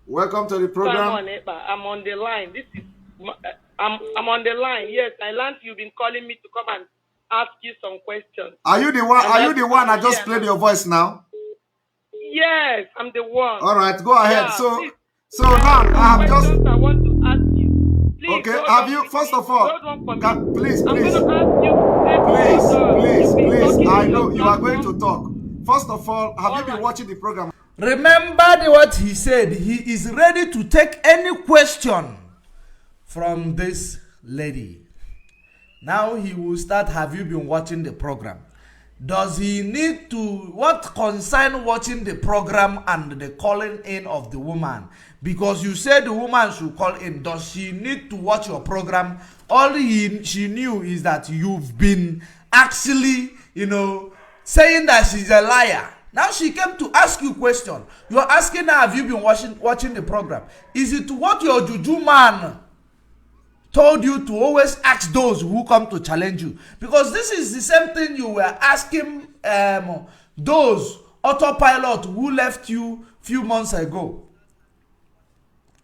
Welcome to the program. I'm on the line. I'm on the line. Yes, I learned you've been calling me to come and ask you some questions. Are you the one? Are you the one I just played your voice now? Yes, I'm the one. All right, go ahead. Yeah, so please. now I have just. I want to ask you. Please, Okay, have you? First of all, please. I'm going to ask you. Please. I know you are going to talk. First of all, have you been watching the program? Remember what he said. He is ready to take any question from this lady. Now he will start. Have you been watching the program? Does he need to, what concern watching the program and the calling in of the woman? Because you said the woman should call in. Does she need to watch your program? All she knew is that you've been actually, saying that she's a liar. Now she came to ask you a question. You are asking her, have you been watching the program? Is it what your juju man told you to always ask those who come to challenge you? Because this is the same thing you were asking those autopilot who left you few months ago.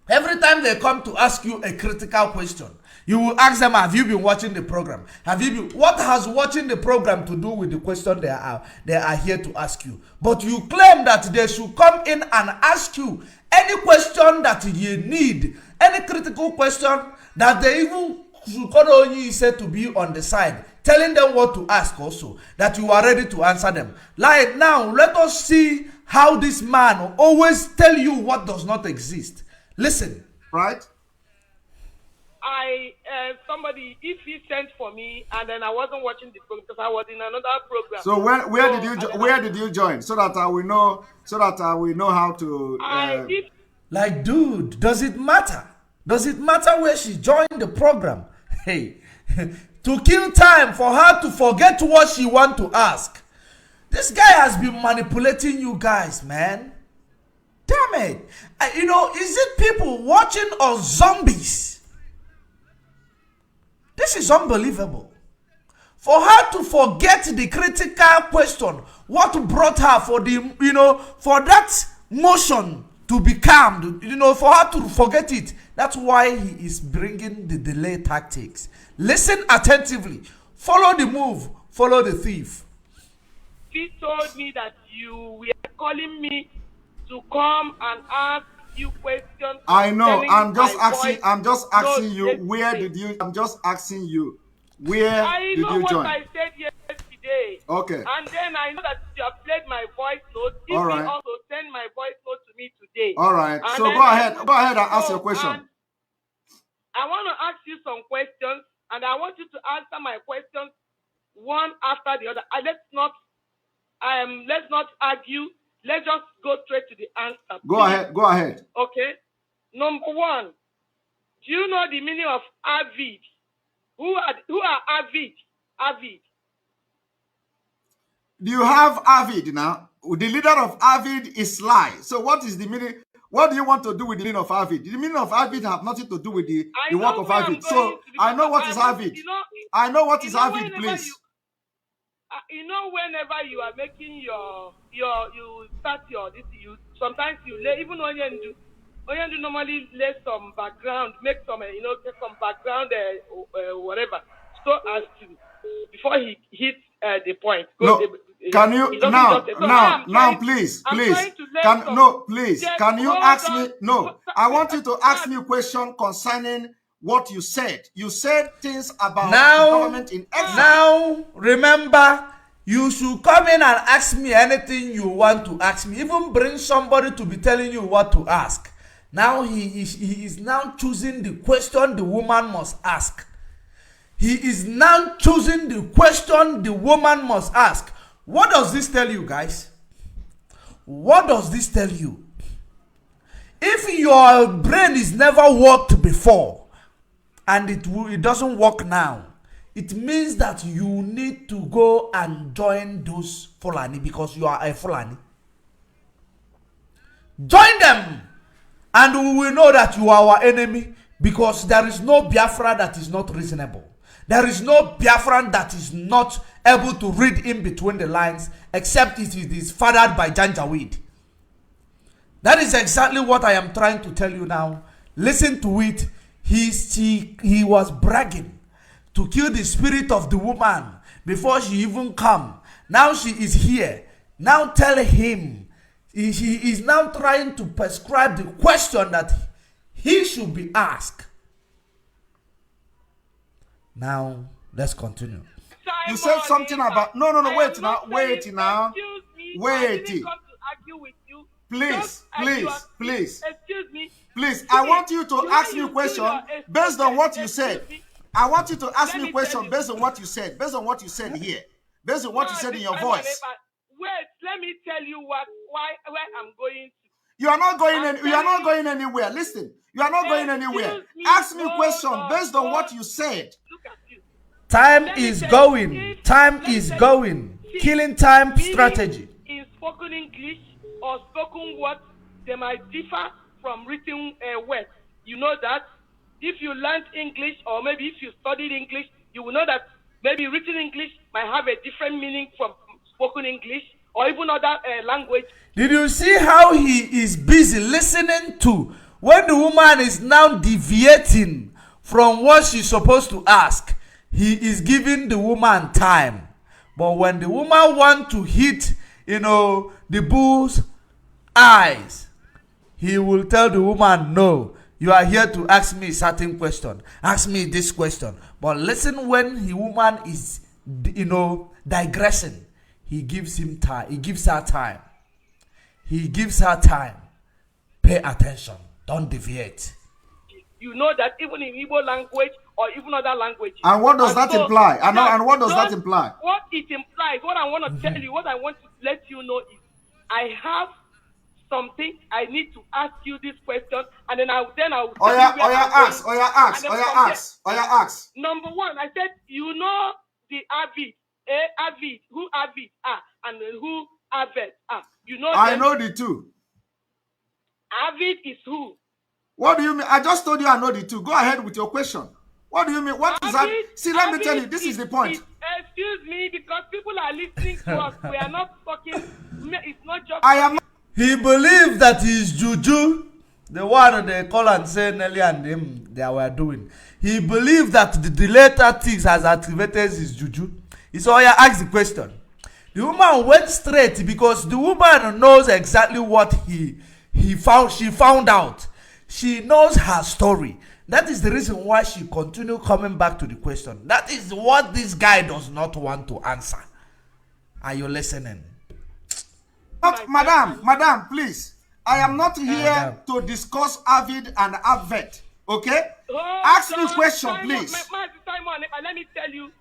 Every time they come to ask you a critical question, you will ask them, have you been watching the program? What has watching the program to do with the question they are here to ask you? But you claim that they should come in and ask you any question that you need, any critical question that they even should only said to be on the side, telling them what to ask also, that you are ready to answer them. Like now, let us see how this man always tell you what does not exist. Listen. Right? Somebody, if he sent for me and then I wasn't watching the program because I was in another program. So where did you join so that I will know how to like, dude, does it matter? Does it matter where she joined the program? Hey, to kill time for her to forget what she want to ask. This guy has been manipulating you guys, man. Damn it. Is it people watching or zombies? This is unbelievable. For her to forget the critical question, what brought her for that motion to be calmed, for her to forget it. That's why he is bringing the delay tactics. Listen attentively. Follow the move. Follow the thief. He told me that you were calling me to come and ask you questions. I know. I'm just asking you. Where did you? I'm just asking you. Where did you join? I know what I said yesterday. Okay. And then I know that you have played my voice note. If All right. you also send my voice note to me today. All right. And so go ahead and ask your question. I want to ask you some questions, and I want you to answer my questions one after the other. Let's not argue. Let's just go straight to the answer. Go ahead. Okay. Number one, do you know the meaning of avid? Who are avid? Avid. Do you have avid now? The leader of avid is Sly. So what is the meaning? What do you want to do with the meaning of avid? The meaning of avid have nothing to do with the work of avid. So I know what is avid. I know what is avid, please. Whenever you are making you start your this, sometimes you lay, even when you normally lay some background, make some get some background whatever, so as to before he hits the point. Can you now please can you ask me? No, I want you to ask me a question concerning what you said. You said things about the government in exile. Now, remember, you should come in and ask me anything you want to ask me. Even bring somebody to be telling you what to ask. Now, he is now choosing the question the woman must ask. He is now choosing the question the woman must ask. What does this tell you, guys? What does this tell you? If your brain is never worked before, and it doesn't work now, it means that you need to go and join those Fulani because you are a Fulani. Join them, and we will know that you are our enemy, because there is no Biafra that is not reasonable. There is no Biafran that is not able to read in between the lines, except it is fathered by Janjaweed. That is exactly what I am trying to tell you now. Listen to it. He was bragging to kill the spirit of the woman before she even come. Now she is here. Now tell him. He is now trying to prescribe the question that he should be asked. Now, let's continue. You said something about... No, wait now. Wait. Please. Excuse me. Please, I want you to ask me a question based on what you said. I want you to ask me a question based on what you said. Based on what you said here. Based on what you said in your voice. Wait, let me tell you where I'm going to. You are not going anywhere. Listen, you are not going anywhere. Ask me a question based on what you said. Look at you. Time is going. Time is going. Killing time strategy. In spoken English or spoken words, they might differ from written words. You know that. If you learned English or maybe if you studied English, you will know that maybe written English might have a different meaning from spoken English or even other language. Did you see how he is busy listening to when the woman is now deviating from what she's supposed to ask? He is giving the woman time. But when the woman wants to hit, the bull's eyes, he will tell the woman, no, you are here to ask me a certain question. Ask me this question. But listen, when the woman is, digressing, he gives him time. He gives her time. He gives her time. Pay attention. Don't deviate. You know that even in Igbo language or even other languages. And what does that imply? And what does that imply? What it implies, what I want to tell you, what I want to let you know is, I have something I need to ask you this question, and then I'll ask. Number one, I said, you know the Avid, Avid, who Avid are, and who Avid are. You know. I know the two. Avid is who? What do you mean? I just told you I know the two. Go ahead with your question. What do you mean? What is that? See, let me tell you, this is the point. Excuse me, because people are listening to us. We are not talking. It's not just. I am. He believes that he's juju, the one they call and say Nelly and him they were doing. He believes that the later things has activated his juju. So I asked the question. The woman went straight because the woman knows exactly what she found out. She knows her story. That is the reason why she continued coming back to the question. That is what this guy does not want to answer. Are you listening? Madam, please. I am not here to discuss Avid and Avet. Okay? Ask me a question, please. Let me tell you.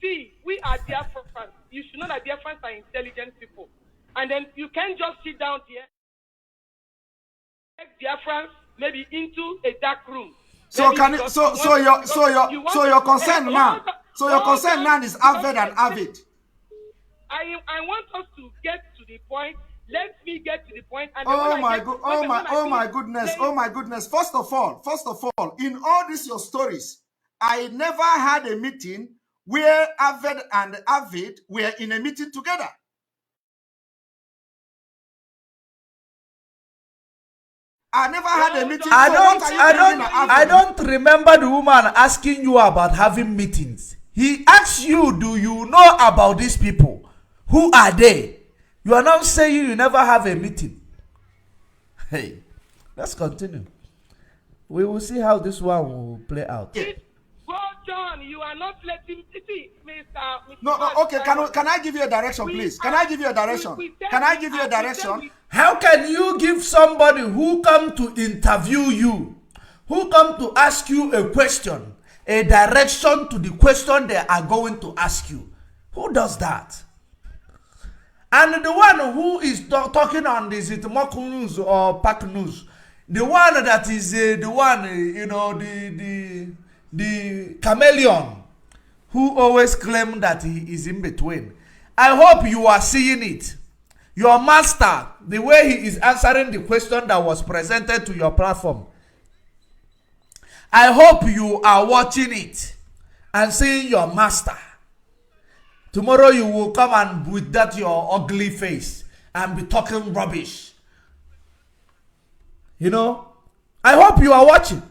See, we are dear friends. You should know that dear friends are intelligent people. And then you can't just sit down here. Take dear friends maybe into a dark room. So can it, so your concern now. So your concern now is Avid and Avid. I want us to get to the point. Let me get to the point. And oh my goodness. First of all, in all these your stories, I never had a meeting where Avid and Avid were in a meeting together. I never had a meeting. I don't remember the woman asking you about having meetings. He asked you, do you know about these people? Who are they? You are not saying you never have a meeting. Hey, let's continue. We will see how this one will play out. Well, John, you are not letting see, Mr. No, okay. Can I give you a direction, please? Can I give you a direction? How can you give somebody who come to interview you, who come to ask you a question, a direction to the question they are going to ask you? Who does that? And the one who is talking on this, it Mock News or Pack News, the one that is the chameleon who always claim that he is in between. I hope you are seeing it. Your master, the way he is answering the question that was presented to your platform. I hope you are watching it and seeing your master. Tomorrow you will come and with that your ugly face and be talking rubbish. You know, I hope you are watching.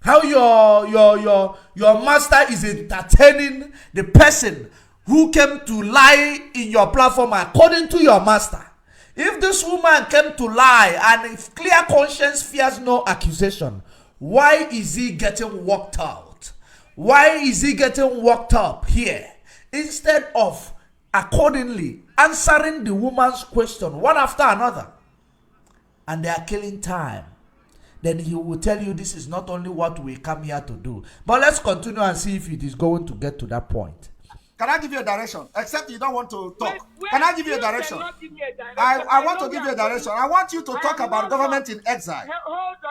How your master is entertaining the person who came to lie in your platform according to your master. If this woman came to lie and if clear conscience fears no accusation, why is he getting worked out? Why is he getting worked up here? Instead of accordingly answering the woman's question one after another. And they are killing time. Then he will tell you this is not only what we come here to do. But let's continue and see if it is going to get to that point. Can I give you a direction? Except you don't want to talk. Can I give you a direction? I want to give you a direction. I want you to talk about government in exile.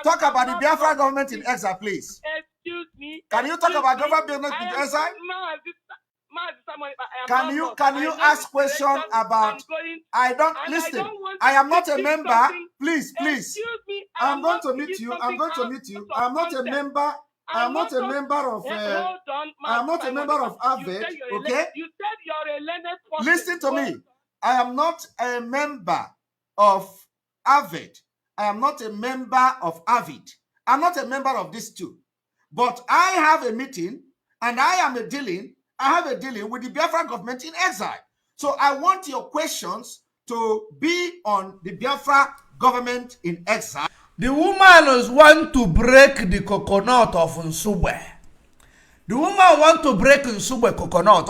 Talk about the Biafra government in exile, please. Excuse me. Can you talk about government in exile? Can you ask questions about? I don't listen. I am not a member. Please. I'm going to meet you. I'm not a member. I'm not a member of. I'm not a member of AVID. Okay. You said you're a learned person. Listen to me. I am not a member of AVID. I am not a member of AVID. I'm not a member of these two. But I have a meeting and I have a dealing with the Biafra government in exile. So I want your questions to be on the Biafra government in exile. The woman want to break the coconut of Nsugbe. The woman want to break Nsugbe coconut.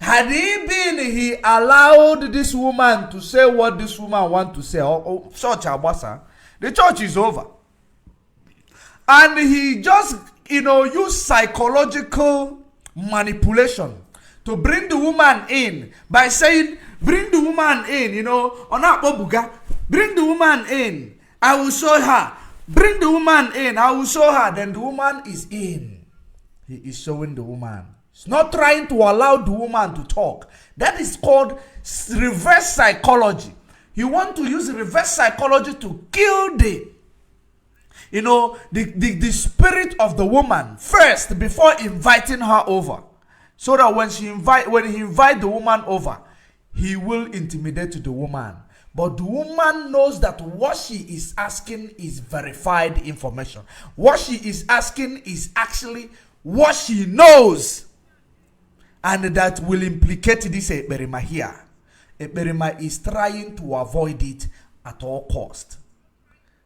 Had he allowed this woman to say what this woman want to say, the church is over. And he just, use psychological manipulation to bring the woman in by saying, bring the woman in, bring the woman in. I will show her. Bring the woman in. I will show her. Then the woman is in. He is showing the woman. He's not trying to allow the woman to talk. That is called reverse psychology. You want to use reverse psychology to kill the spirit of the woman first before inviting her over. So that when he invite the woman over, he will intimidate the woman. But the woman knows that what she is asking is verified information. What she is asking is actually what she knows. And that will implicate this Ekperima here. Ekperima is trying to avoid it at all cost.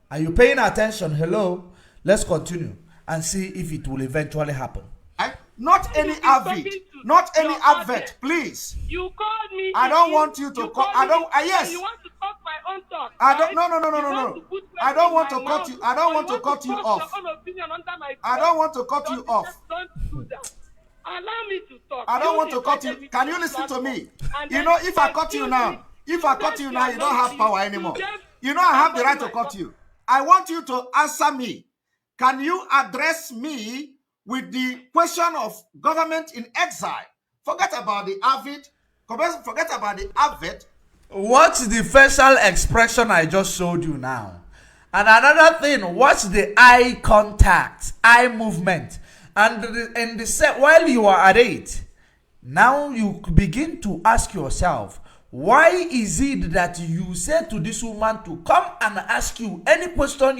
Are you paying attention? Hello? Let's continue and see if it will eventually happen. Not any AVID. Not any AVID, please. You called me. I don't want you to call. I don't. Yes. You want to talk my own talk. I don't. No. I don't want to cut you. I don't want to cut you off. I don't want to cut you off. Don't do that. Allow me to talk. I don't want to cut you. Can you listen to me? If I cut you now, you don't have power anymore. I have the right to cut you. I want you to answer me. Can you address me with the question of government in exile? Forget about the AVID. Forget about the AVID. What's the facial expression I just showed you now? And another thing, what's the eye contact, eye movement? And while you are at it, now you begin to ask yourself, why is it that you say to this woman to come and ask you any question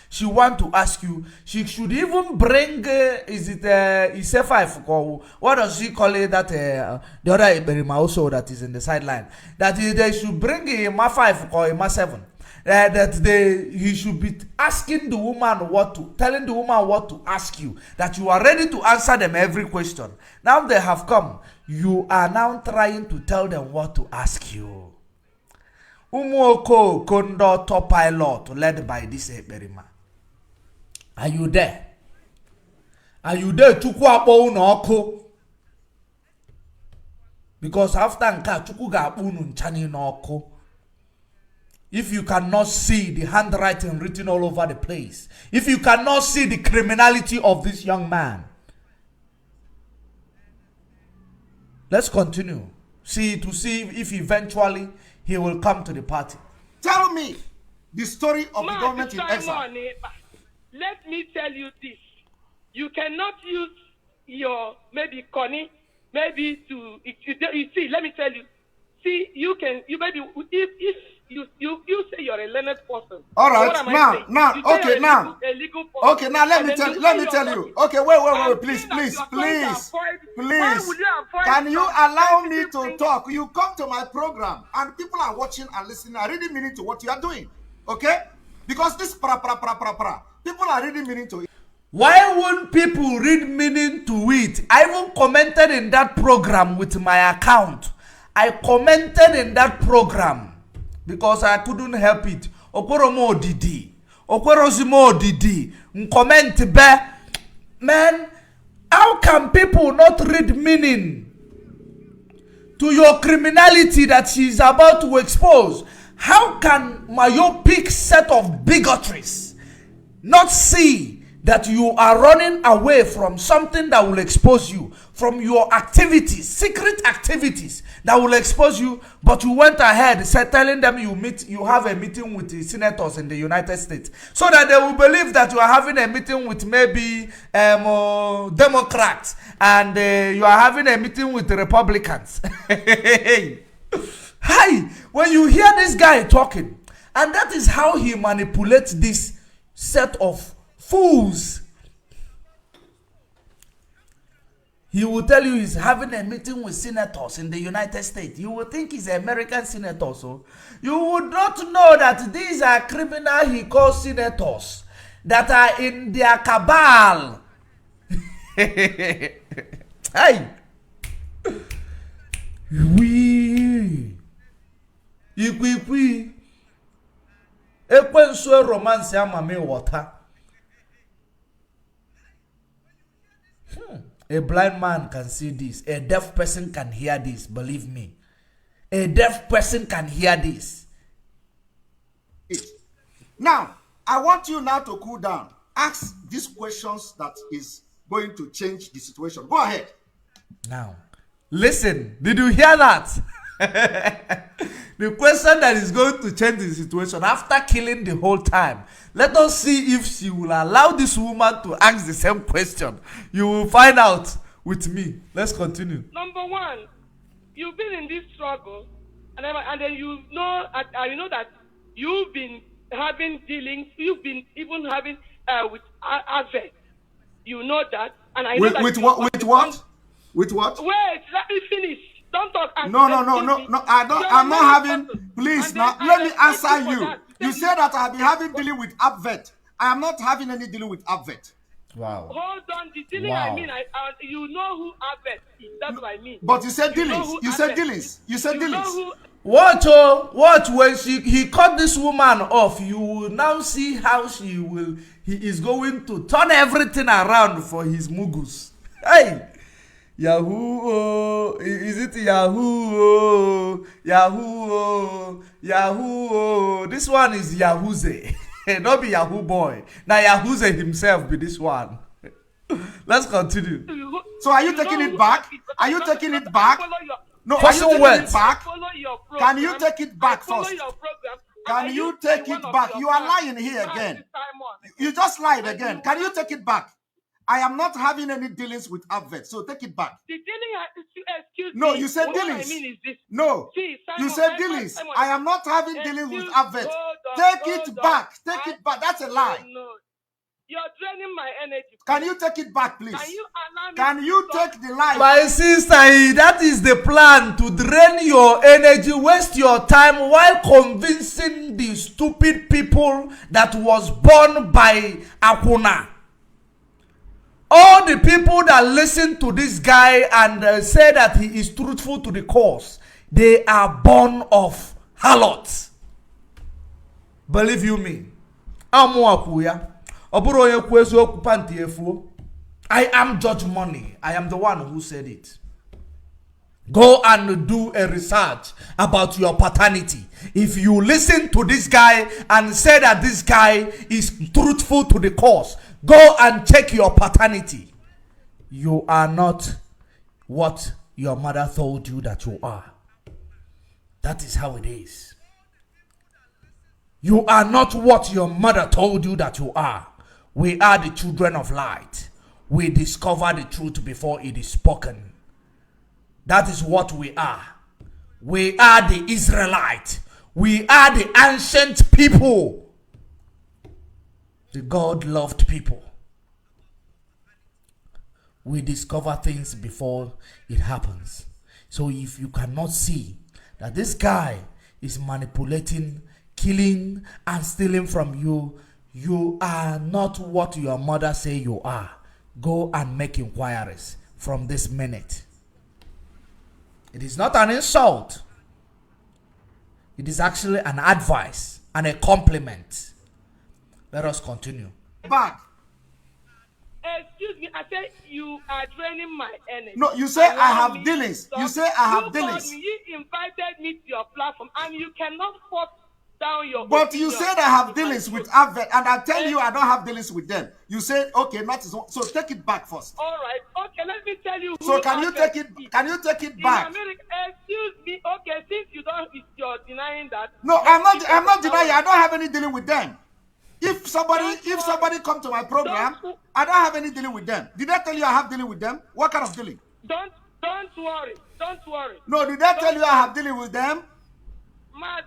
she want to ask you? She should even bring, is it Isefa? What does she call it? That the other Ekperima also that is in the sideline. That they should bring a Ma 5 or a Ma 7. He should be asking the woman telling the woman what to ask you. That you are ready to answer them every question. Now they have come. You are now trying to tell them what to ask you. Umuoko Kondo top pilot led by this Ekperima. Are you there? Are you there? Chukwu unoko. Because after nka Chukwu ga-akpunu nchani n'ọkụ. If you cannot see the handwriting written all over the place, if you cannot see the criminality of this young man, let's continue. See if eventually he will come to the party. Tell me the story of the government in exile. Let me tell you this. You cannot use your maybe Connie, maybe to you see, let me tell you. See, you maybe if you say you're a learned person. All right, What am I saying? now, You say okay, you're now, a legal person. okay, now let And me then tell you you. Okay, wait, please, saying that you are trying to avoid- Why please. would you avoid Can you some allow me sensitive to things? talk? You come to my program, and people are watching and listening, are really meaning to what you are doing, okay? Because this people are really meaning to it. Why won't people read meaning to it? I even commented in that program with my account. I commented in that program because I couldn't help it. Okworomo Didi. Okwerozimo Didi. Comment be. Man, how can people not read meaning to your criminality that she is about to expose? How can myopic set of bigotries not see that you are running away from something that will expose you, from your activities, secret activities that will expose you, but you went ahead telling them you have a meeting with the senators in the United States, so that they will believe that you are having a meeting with maybe Democrats, and you are having a meeting with the Republicans. Hi, when you hear this guy talking, and that is how he manipulates this set of fools. He will tell you he's having a meeting with senators in the United States. You will think he's an American senator, so you would not know that these are criminal he calls senators that are in their cabal. Hey, we ikwi ekwensu romance amame water. A blind man can see this. A deaf person can hear this. Believe me. A deaf person can hear this. Now, I want you now to cool down. Ask these questions that is going to change the situation. Go ahead. Now, listen. Did you hear that? The question that is going to change the situation after killing the whole time. Let us see if she will allow this woman to ask the same question. You will find out with me. Let's continue. Number one, you've been in this struggle, and then you know that you've been having dealings. You've been even having with Ave. You know that, and I know that. With what? With what? Wait, let me finish. Don't talk. No. I'm not having. Please, now let me answer you. You said that I'll be having dealing with Abvet. I am not having any dealing with Abvet. Wow. Hold on, the dealing I mean, you know who Abvet is. That's what I mean. But you said dealings. You said dealings. You said dealings. What when he cut this woman off, you will now see how he is going to turn everything around for his mugus. Hey, Yahoo, oh, is it Yahoo, oh, Yahoo, oh, Yahoo, oh. This one is Yahooze. Not be Yahoo boy. Now Yahooze himself be this one. Let's continue. So are you taking it back? Are you taking it back? No, are you taking it back? Can you take it back first? Can you take it back? You are lying here again. You just lied again. Can you take it back? I am not having any dealings with Abvet, so take it back. The dealing, excuse me. No, you said dealings. What I mean is this. No, you said dealings. I am not having dealings with Abvet. Take it back. Take it back. That's a lie. No. You're draining my energy. Can you take it back, please? Can you allow me Can you take the lie? My sister, that is the plan, to drain your energy, waste your time while convincing the stupid people that was born by Akuna. All the people that listen to this guy and say that he is truthful to the cause, they are born of harlots. Believe you me. I am Judge Money. I am the one who said it. Go and do a research about your paternity. If you listen to this guy and say that this guy is truthful to the cause, go and check your paternity. You are not what your mother told you that you are. That is how it is. You are not what your mother told you that you are. We are the children of light. We discover the truth before it is spoken. That is what we are. We are the Israelites. We are the ancient people. The God-loved people. We discover things before it happens. So if you cannot see that this guy is manipulating, killing, and stealing from you, you are not what your mother say you are. Go and make inquiries from this minute. It is not an insult. It is actually an advice and a compliment. Let us continue. Back. Excuse me, I said you are draining my energy. No, you say I have dealings. You say I have dealings. You invited me to your platform and you cannot force down your But you said I have dealings with Advent, and I tell you I don't have dealings with them. You said okay, not so take it back first. All right, okay, let me tell you. So can you take it? Can you take it back? In America, excuse me. Okay, since you're denying that. No, I'm not denying. I don't have any dealing with them. If somebody come to my program, I don't have any dealing with them. Did I tell you I have dealing with them? What kind of dealing? Don't worry. Don't worry. No, did I tell you I have dealing with them?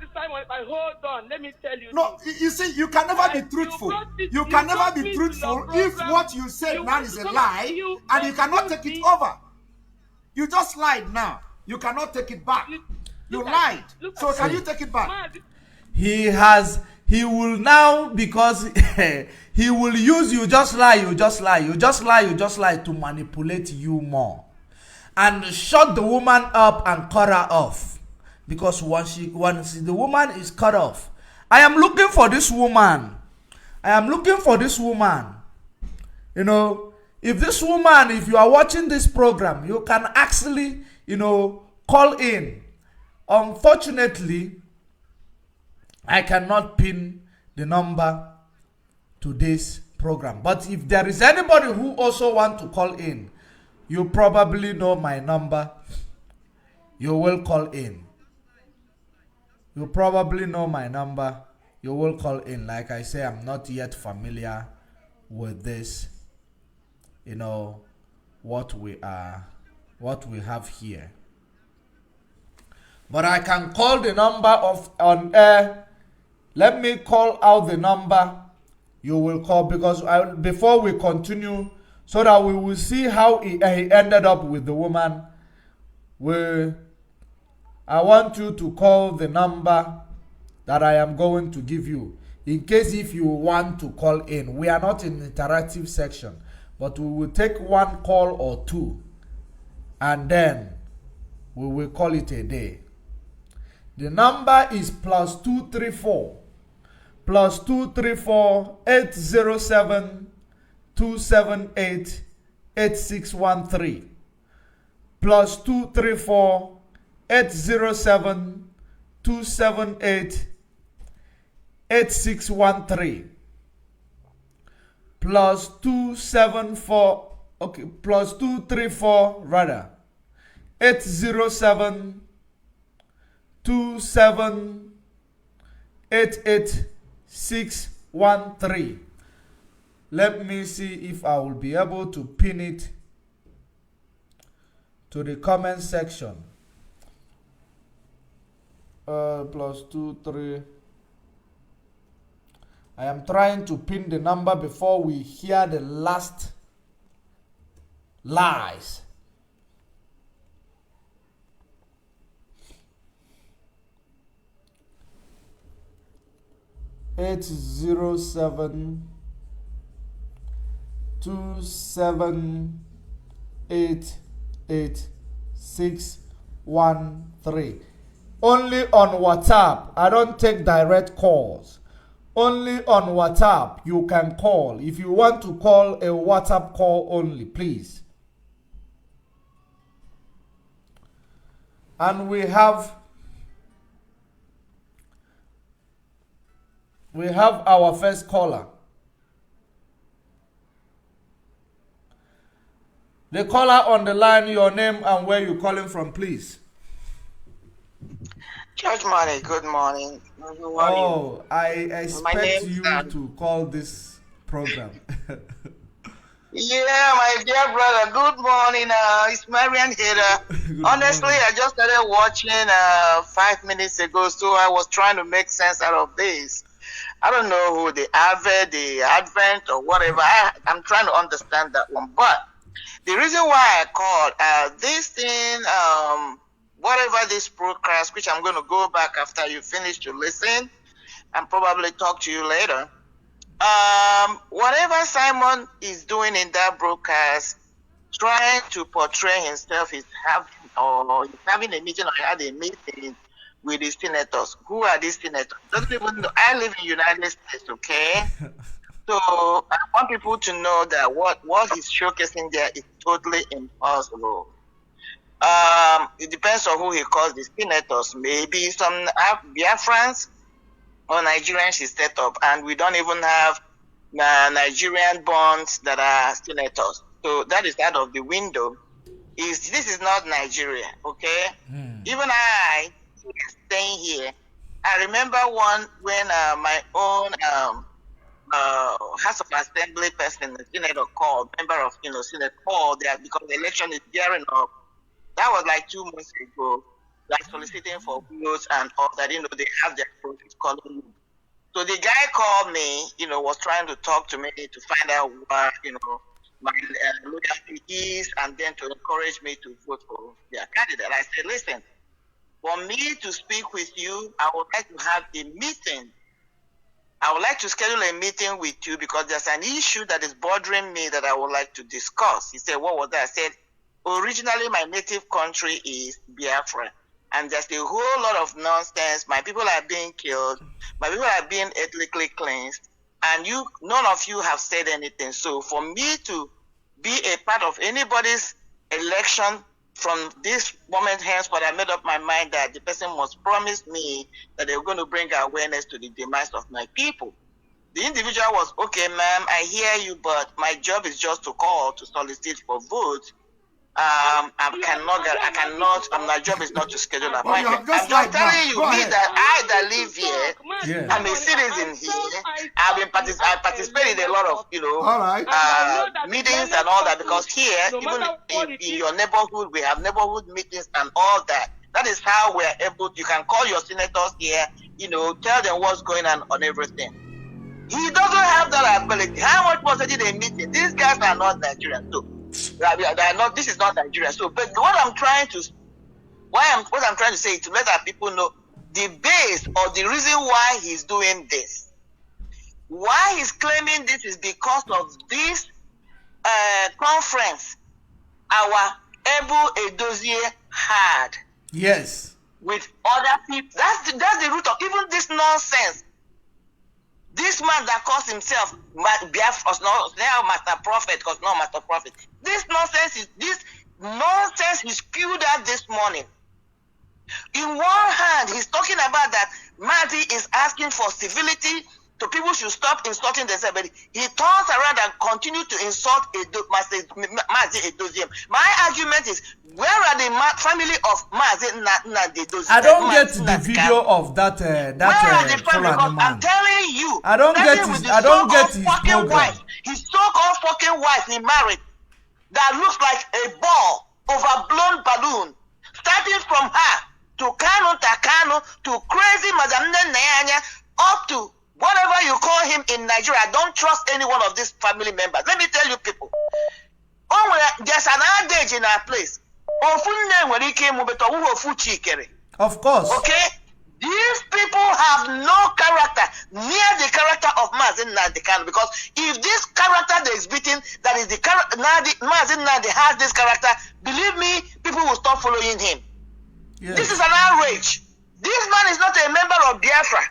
This time, hold on. Let me tell you. No, you see, you can never be truthful. You can never be truthful if what you said now is a lie, and you cannot take it over. You just lied now. You cannot take it back. You lied. So can you take it back? He will now, because he will use you just lie to manipulate you more and shut the woman up and cut her off. Because once the woman is cut off, I am looking for this woman. You know, if you are watching this program, you can actually, call in. Unfortunately, I cannot pin the number to this program. But if there is anybody who also want to call in, you probably know my number. You will call in. You probably know my number. You will call in. Like I say, I'm not yet familiar with this. What we have here. But I can call the number on air. Let me call out the number you will call, because before we continue, so that we will see how he ended up with the woman. I want you to call the number that I am going to give you, in case if you want to call in. We are not in the interactive section, but we will take one call or two, and then we will call it a day. The number is +234 807 278 8613 +234 807 278 8613 +274 +234 rather 807 2788613. Let me see if I will be able to pin it to the comment section. +23. I am trying to pin the number before we hear the last lies. (807 278 8613). Only on WhatsApp. I don't take direct calls. Only on WhatsApp you can call. If you want to call, a WhatsApp call only, please. And we have our first caller. The caller on the line, your name and where you're calling from, please. Judge Money, good morning. I expect you to call this program. Yeah, my dear brother. Good morning. It's Marian here. Honestly, I just started watching 5 minutes ago, so I was trying to make sense out of this. I don't know who the Advent or whatever. I'm trying to understand that one. But the reason why I called this thing, whatever this broadcast, which I'm going to go back after you finish to listen and probably talk to you later. Whatever Simon is doing in that broadcast, trying to portray himself, he's having a meeting or had a meeting with the senators. Who are these senators? Doesn't even know. I live in the United States, okay? So I want people to know that what he's showcasing there is totally impossible. It depends on who he calls the senators. Maybe some Biafrans or Nigerians is set up, and we don't even have Nigerian bonds that are senators. So that is out of the window. This is not Nigeria, okay? Even I, staying here, I remember one when my own House of Assembly person, the senator called, member of Senate called there because the election is gearing up. That was like 2 months ago. Like soliciting for votes and all that, they have their process calling me. So the guy called me, was trying to talk to me to find out what, my loyalty is, and then to encourage me to vote for their candidate. I said, listen, for me to speak with you, I would like to have a meeting. I would like to schedule a meeting with you because there's an issue that is bothering me that I would like to discuss. He said, what was that? I said, originally my native country is Biafra. And there's a whole lot of nonsense. My people are being killed. My people are being ethnically cleansed. And none of you have said anything. So for me to be a part of anybody's election from this moment henceforth, I made up my mind that the person must promise me that they were going to bring awareness to the demise of my people. The individual was, okay, ma'am, I hear you, but my job is just to call to solicit for votes. My job is not to schedule appointment. I'm just telling you, that live here, I'm a citizen here. I participate in a lot of, meetings and all that, because here, even in your neighborhood, we have neighborhood meetings and all that. That is how we're able, you can call your senators here, tell them what's going on everything. He doesn't have that ability. How much was it in a meeting? These guys are not Nigerian, too. This is not Nigeria. So, but what I'm trying to say is to let our people know the base or the reason why he's doing this. Why he's claiming this is because of this conference our Ebu Edozie had. Yes. With other people. That's the root of even this nonsense. This man that calls himself Biafra, now Master Prophet, because not Master Prophet. This nonsense he spewed out this morning. In one hand, he's talking about that Mahdi is asking for civility, so people should stop insulting themselves. But he turns around and continues to insult Mahdi Edozie. My argument is, where are the family of Mahdi Edozie? I don't get the video of that. Where are the family? I'm telling you, I don't get his program. Wife, his so-called fucking wife he married, that looks like a ball, overblown balloon, starting from her to Kanu Takano to crazy Madam Nanyanya up to whatever you call him in Nigeria. I don't trust any one of these family members. Let me tell you people. There's an adage in our place. Of course. Okay? These people have no character near the character of Mazen Nnamdi Kanu, because if this character that is beaten, that is the Mazen Nnamdi has this character, believe me, people will stop following him. Yes. This is an outrage. This man is not a member of Biafra,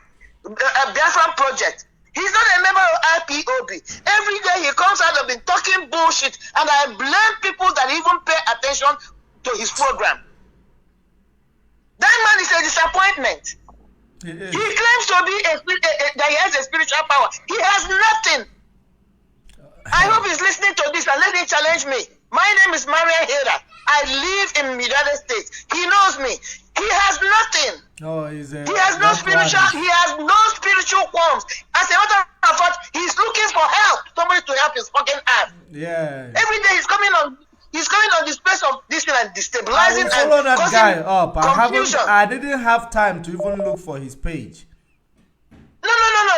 a Biafran project. He's not a member of IPOB. Every day he comes out and been talking bullshit, and I blame people that even pay attention to his program. That man is a disappointment. He claims to be that he has a spiritual power. He has nothing. I hope he's listening to this and let him challenge me. My name is Maria Hera. I live in the United States. He knows me. He has nothing. He has no spiritual qualms. As a matter of fact, he's looking for help. Somebody to help his fucking ass. Yeah. destabilizing and follow that causing guy up. confusion. I didn't have time to even look for his page. No.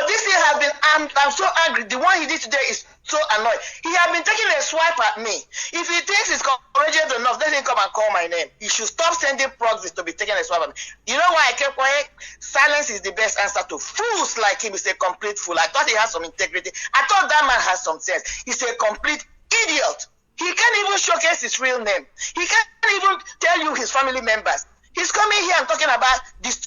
This thing has been, I'm so angry. The one he did today is so annoying. He has been taking a swipe at me. If he thinks it's courageous enough, let him come and call my name. He should stop sending proxies to be taking a swipe at me. You know why I kept quiet? Silence is the best answer to fools like him. He's a complete fool. I thought he had some integrity. I thought that man has some sense. He's a complete idiot. He can't even showcase his real name. He can't even tell you his family members. He's coming here and talking about this,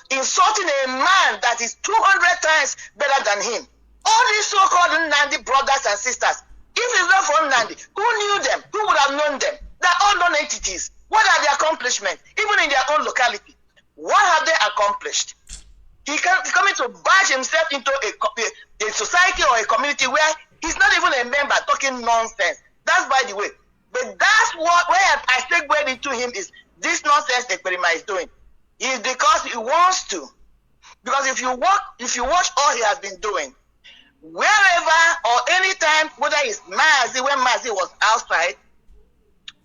insulting a man that is 200 times better than him. All these so-called Nnamdi brothers and sisters, if it's not for Nnamdi, who knew them? Who would have known them? They're all non-entities. What are their accomplishments? Even in their own locality. What have they accomplished? He's coming to bash himself into a society or a community where he's not even a member talking nonsense. That's by the way. But that's where I segued into him is this nonsense that Perima is doing. Is because he wants to. Because if you watch all he has been doing, wherever or anytime, whether it's Mazi, when Mazi was outside,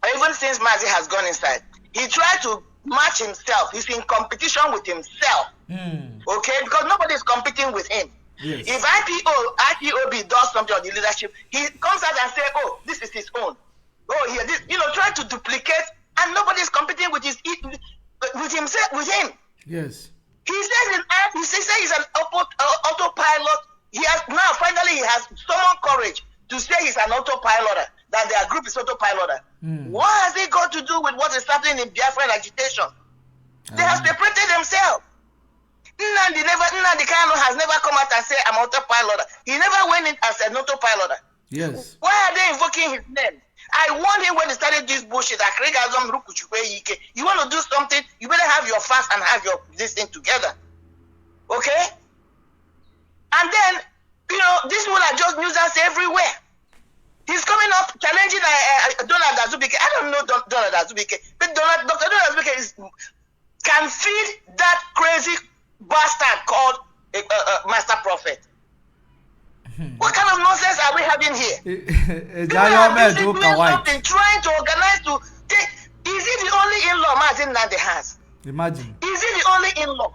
or even since Mazi has gone inside, he tried to match himself. He's in competition with himself. Okay? Because nobody is competing with him. Yes. If IPOB does something on the leadership, he comes out and says, oh, this is his own. Oh, here, this, try to duplicate, and nobody's competing with himself, with him. Yes. He says he's an autopilot. Finally he has summoned courage to say he's an autopiloter, that their group is autopiloter. What has it got to do with what is happening in Biafran agitation? They have separated themselves. Nnamdi Kanu has never come out and said, I'm autopiloter. He never went in as an autopiloter. Yes. Why are they invoking his name? I warned him when he started this bullshit. You want to do something, you better have your fast and have this thing together. Okay? And then, these people are just nuisance everywhere. He's coming up challenging Donald Azubike. I don't know Donald Azubike, but Dr. Donald Azubike can feed that crazy bastard called Master Prophet. What kind of nonsense are we having here? People are doing something, trying to organize to take. Is he the only in-law Mazin Nnamdi has? Imagine. Is he the only in-law?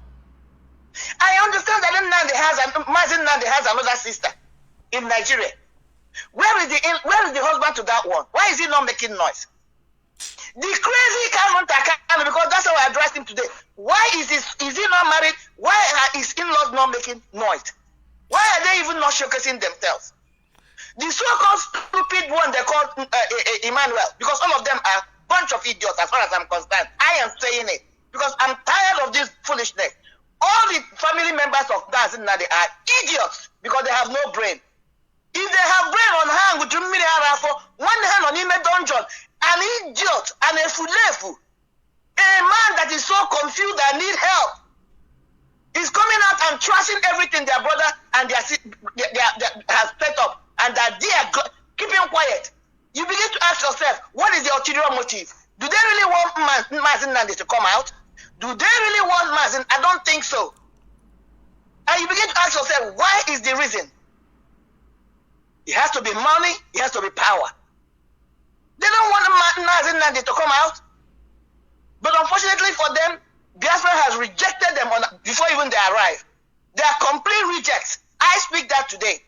I understand that Mazin Nnamdi has another sister in Nigeria. Where is the husband to that one? Why is he not making noise? The crazy Kanu, because that's how I addressed him today. Why is he not married? Why are his in-laws not making noise? Why are they even not showcasing themselves? The so-called stupid one they call Emmanuel, because all of them are a bunch of idiots as far as I'm concerned. I am saying it because I'm tired of this foolishness. All the family members of Mazin Nnamdi are idiots because they have no brain. If they have brain on hand with one hand on him a dungeon, an idiot and a fulefu, a man that is so confused and need help, is coming out and trashing everything their brother and their have set up, and that they are keeping quiet. You begin to ask yourself, what is the ulterior motive? Do they really want Mazin Nnamdi to come out? Do they really want Mazin? I don't think so. And you begin to ask yourself, why is the reason? It has to be money, it has to be power. They don't want Mazin Nnamdi to come out. But unfortunately for them, Biafra has rejected them before even they arrive. They are complete rejects. I speak that today.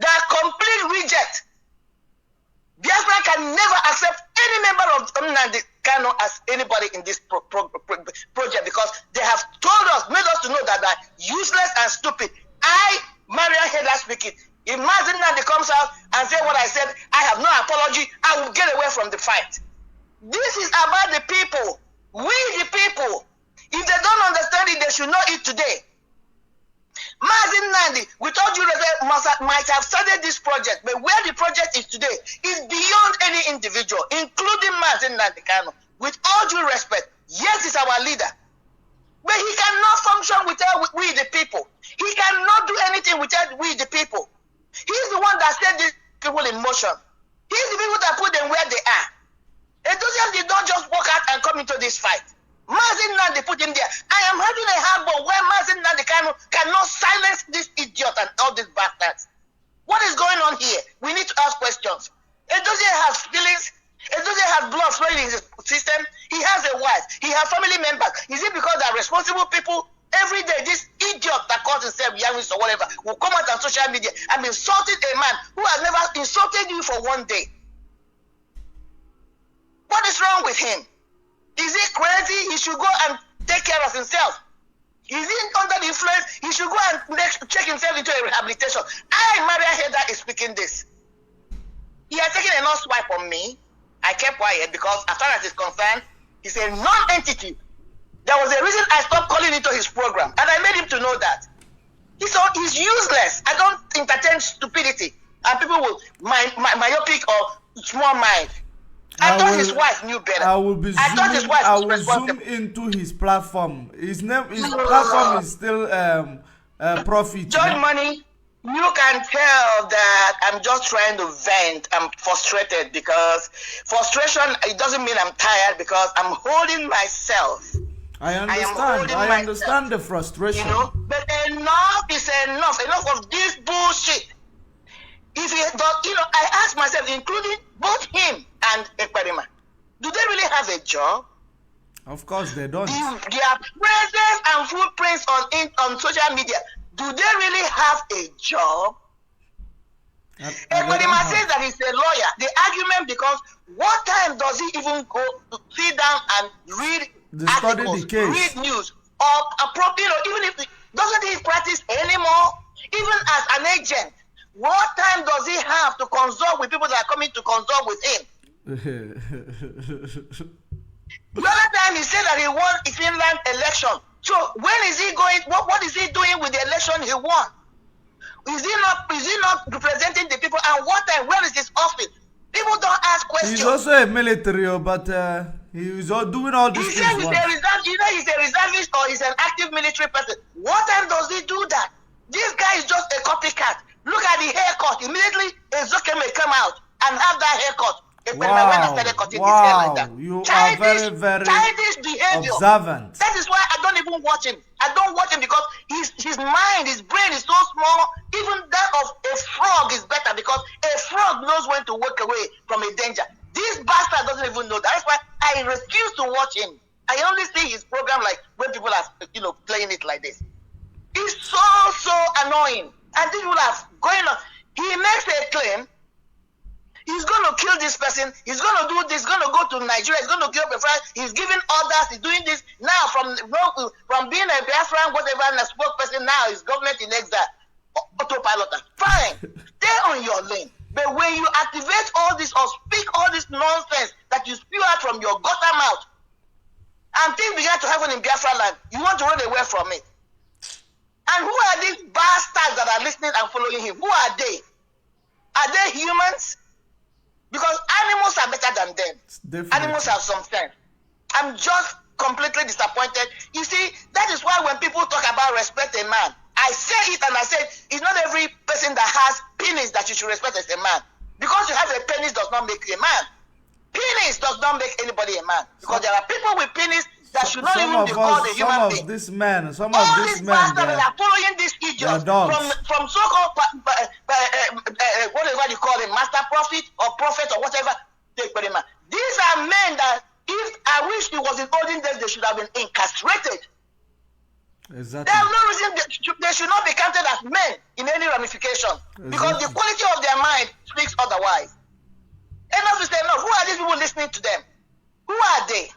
They are complete rejects. Biafra can never accept any member of Nnamdi Kanu as anybody in this project because they have told us, made us to know that they're useless and stupid. Marian Heda speaking. If Mazin Nnamdi comes out and says what I said, I have no apology, I will get away from the fight. This is about the people. We the people. If they don't understand it, they should know it today. Mazin Nnamdi, with all due respect, might have started this project, but where the project is today is beyond any individual, including Mazin Nnamdi Kanu. With all due respect, yes, he's our leader, but he cannot function without we the people. He cannot do anything without we the people. He's the one that set these people in motion. He's the people that put them where they are. Enthusiasts did not just walk out and come into this fight. Mazin Nnamdi put him there. I am having a hard ball where Mazin Nnamdi cannot silence this idiot and all these bastards. What is going on here? We need to ask questions. Enthusiasts has feelings. Edozie has blood flowing in his system. He has a wife. He has family members. Is it because they're responsible people? Every day, this idiot that calls himself Yavis or whatever will come out on social media and insulted a man who has never insulted you for one day. What is wrong with him? Is he crazy? He should go and take care of himself. Is he under the influence? He should go and check himself into a rehabilitation. Maria Heda is speaking this. He has taken a swipe on me. I kept quiet because as far as it's concerned, he's a non-entity. There was a reason I stopped calling into his program, and I made him to know that. He's useless. I don't entertain stupidity. And people with myopic or small mind. I thought his wife knew better. I will zoom into his platform. His platform is still Profit. John Money, you can tell that I'm just trying to vent. I'm frustrated because frustration, it doesn't mean I'm tired because I'm holding myself. I understand the frustration. You know, but enough is enough. Enough of this bullshit. If he does, I ask myself, including both him and Ekperima, do they really have a job? Of course they don't. Their presence and footprints on social media, do they really have a job? Ekperima says that he's a lawyer. The argument because what time does he even go to sit down and read articles, read news, or even if doesn't he practice anymore? Even as an agent, what time does he have to consult with people that are coming to consult with him? The other time he said that he won the Finland election. So when is he going? What is he doing with the election he won? Is he not representing the people? And what time? Where is his office? People don't ask questions. He's also a military, but he's doing all these things. He says he's a reservist or he's an active military person. What time does he do that? This guy is just a copycat. Look at the haircut. Immediately, Ezoke may come out and have that haircut. Wow. You are very, very childish behavior. Observant. That is why I don't even watch him. I don't watch him because his mind, his brain is so small. Even that of a frog is better because a frog knows when to walk away from a danger. This bastard doesn't even know that. That's why I refuse to watch him. I only see his program like when people are playing it like this. It's so annoying. And people are going on. He makes a claim. He's going to kill this person. He's going to do this. He's going to go to Nigeria. He's going to kill Biafran. He's giving orders. He's doing this now from being a Biafran, whatever, and a spokesperson. Now he's government in exile, autopilot. Fine, stay on your lane. But when you activate all this or speak all this nonsense that you spew out from your gutter mouth, and things began to happen in Biafra land, you want to run away from it. And who are these bastards that are listening and following him? Who are they? Are they humans? Because animals are better than them. Definitely. Animals have some sense. I'm just completely disappointed. You see, that is why when people talk about respect a man, I say it and I say it's not every person that has penis that you should respect as a man. Because you have a penis does not make you a man. Penis does not make anybody a man. Because there are people with penis that should not even be called a human being. Some of these men, that are following this idiot from so-called whatever you call him, master prophet or prophet or whatever. These are men that, if I wish it was in olden days, they should have been incarcerated. Exactly. There is no reason they should not be counted as men in any ramification. Exactly. Because the quality of their mind speaks otherwise. Enough is enough. Who are these people listening to them? Who are they?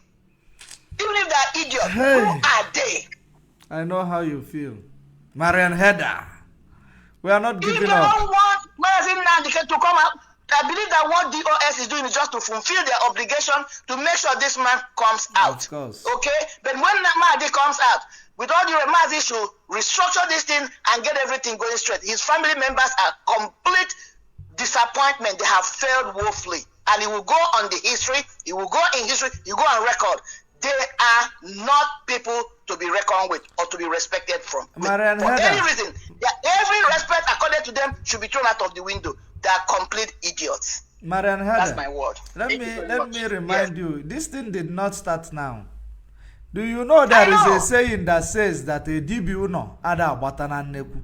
Even if they're idiots, who are they? I know how you feel. Marian Heda. We are not giving up. If they don't want Mazin Nandi to come out, I believe that what DOS is doing is just to fulfill their obligation to make sure this man comes out. Of course. Okay? But when Mahdi comes out, with all the Mahdi should restructure this thing and get everything going straight. His family members are complete disappointment. They have failed woefully. And he will go on the history. He will go in history. He will go on record. They are not people to be reckoned with or to be respected from. For any reason, every respect accorded to them should be thrown out of the window. They are complete idiots. Marian Heda, that's my word. Let me remind you, this thing did not start now. Do you know there is a saying that says that a dibi uno ada agbata na nnekwu?